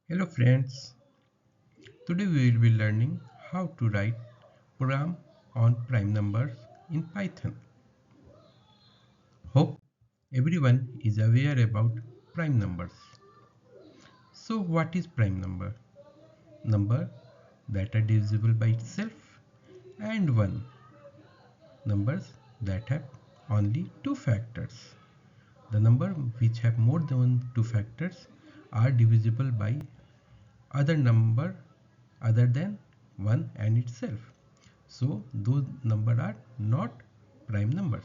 Hello friends, today we will be learning how to write program on prime numbers in Python. Hope everyone is aware about prime numbers. So what is prime number? Number that are divisible by itself and 1. Numbers that have only 2 factors. The number which have more than 2 factors are divisible by other number other than 1 and itself. So those numbers are not prime numbers.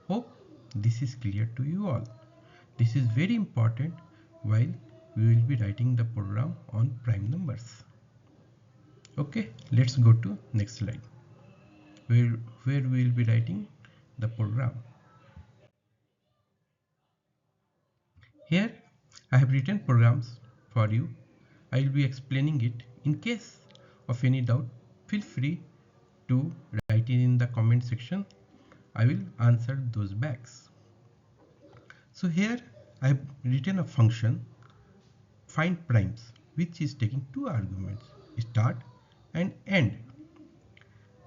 Hope this is clear to you all. This is very important while we will be writing the program on prime numbers. Okay, let's go to next slide where, where we will be writing the program. Here I have written programs for you. I will be explaining it. In case of any doubt, feel free to write it in the comment section. I will answer those backs. So here I have written a function find primes which is taking two arguments, start and end,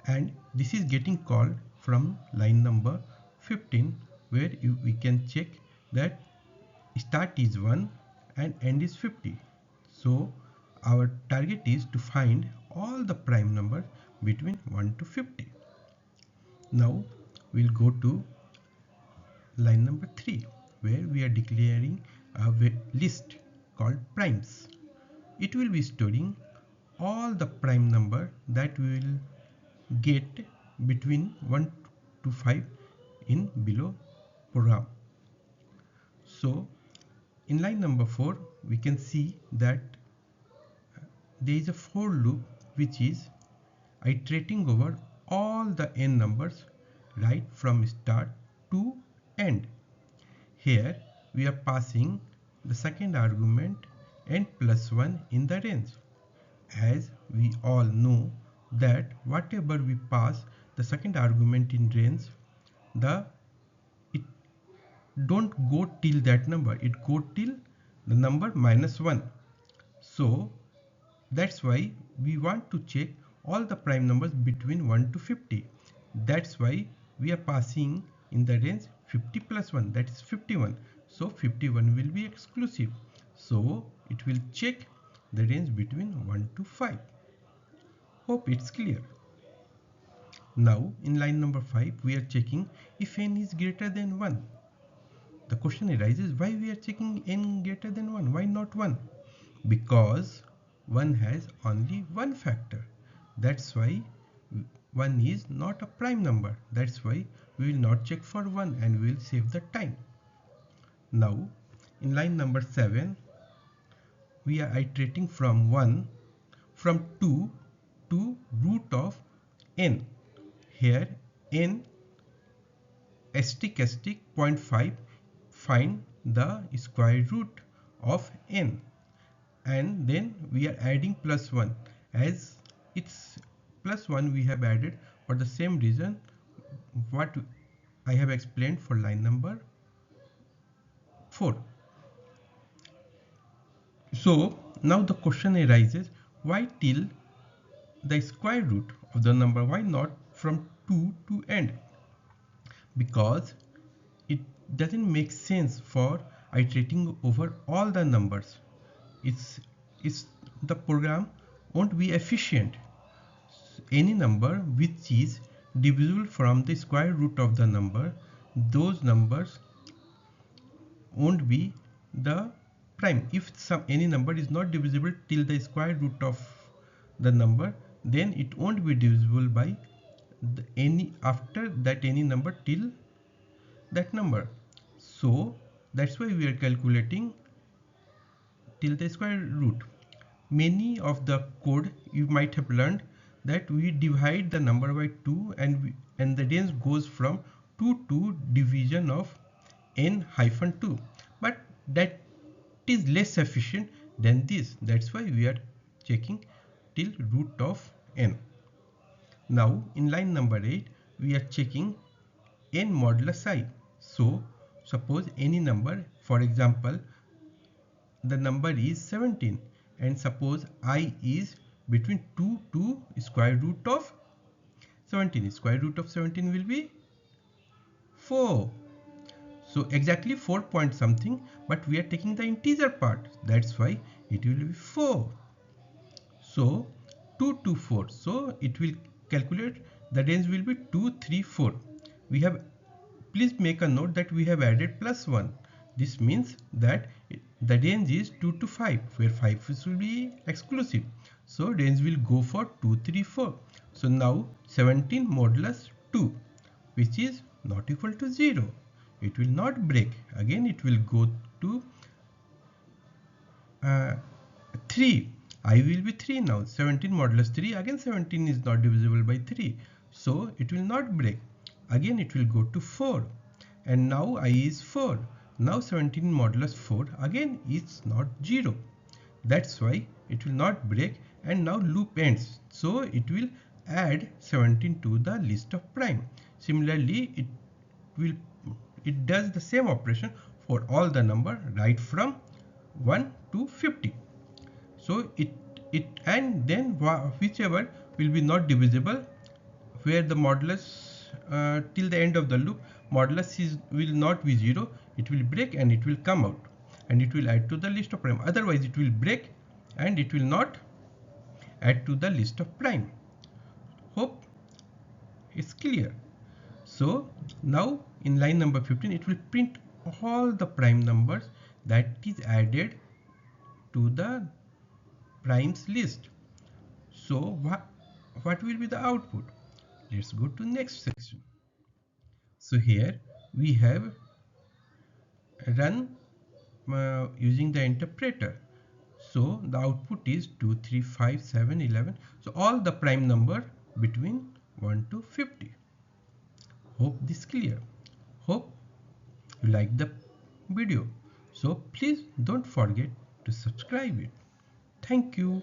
and this is getting called from line number 15 where we can check that start is 1 and end is 50. So our target is to find all the prime numbers between 1 to 50. Now we'll go to line number 3 where we are declaring a list called primes. It will be storing all the prime number that we will get between 1 to 5 in below program. So in line number 4 we can see that there is a for loop which is iterating over all the n numbers right from start to end. Here we are passing the second argument n plus 1 in the range. As we all know that whatever we pass the second argument in range, it don't go till that number, it go till the number minus 1. So that's why we want to check all the prime numbers between 1 to 50. That's why we are passing in the range 50 plus 1, that is 51. So 51 will be exclusive. So it will check the range between 1 to 5. Hope it's clear. Now in line number 5 we are checking if n is greater than 1. The question arises, why we are checking n greater than 1? Why not 1? Because 1 has only one factor. That's why 1 is not a prime number. That's why we will not check for 1 and we will save the time. Now in line number 7 we are iterating from 2 to root of n. Here n asterisk 0.5 find the square root of n, and then we are adding plus 1 as it's plus 1 we have added for the same reason what I have explained for line number 4. So now the question arises, why till the square root of the number, why not from 2 to end? Because it doesn't make sense for iterating over all the numbers. It's the program won't be efficient. Any number which is divisible from the square root of the number, those numbers won't be the prime. If any number is not divisible till the square root of the number, then it won't be divisible by any after that any number till that number. So that's why we are calculating till the square root. Many of the code you might have learned that we divide the number by 2 and the range goes from 2 to division of n-2, but that is less efficient than this. That's why we are checking till root of n. Now in line number 8 we are checking n modulus I. So suppose any number, for example the number is 17, and suppose I is between 2 to square root of 17. Square root of 17 will be 4. So exactly 4 point something, but we are taking the integer part. That's why it will be 4. So 2 to 4. So it will calculate, the range will be 2, 3, 4. We have, please make a note that we have added plus 1. This means that the range is 2 to 5, where 5 will be exclusive. So range will go for 2, 3, 4. So now 17 modulus 2, which is not equal to 0. It will not break. Again it will go to 3. I will be 3 now. 17 modulus 3. Again 17 is not divisible by 3. So it will not break. Again it will go to 4. And now I is 4. Now 17 modulus 4. Again it's not 0. That's why it will not break, and now loop ends. So it will add 17 to the list of prime. Similarly, it does the same operation for all the number right from 1 to 50. So it and then whichever will be not divisible, where the modulus till the end of the loop modulus will not be 0, it will break and it will come out, and it will add to the list of prime. Otherwise it will break and it will not add to the list of prime. Hope it's clear. So now in line number 15 it will print all the prime numbers that is added to the primes list. So what will be the output? Let's go to next section. So here we have run using the interpreter. So the output is 2, 3, 5, 7, 11. So all the prime number between 1 to 50. Hope this clear. Hope you like the video. So please don't forget to subscribe it. Thank you.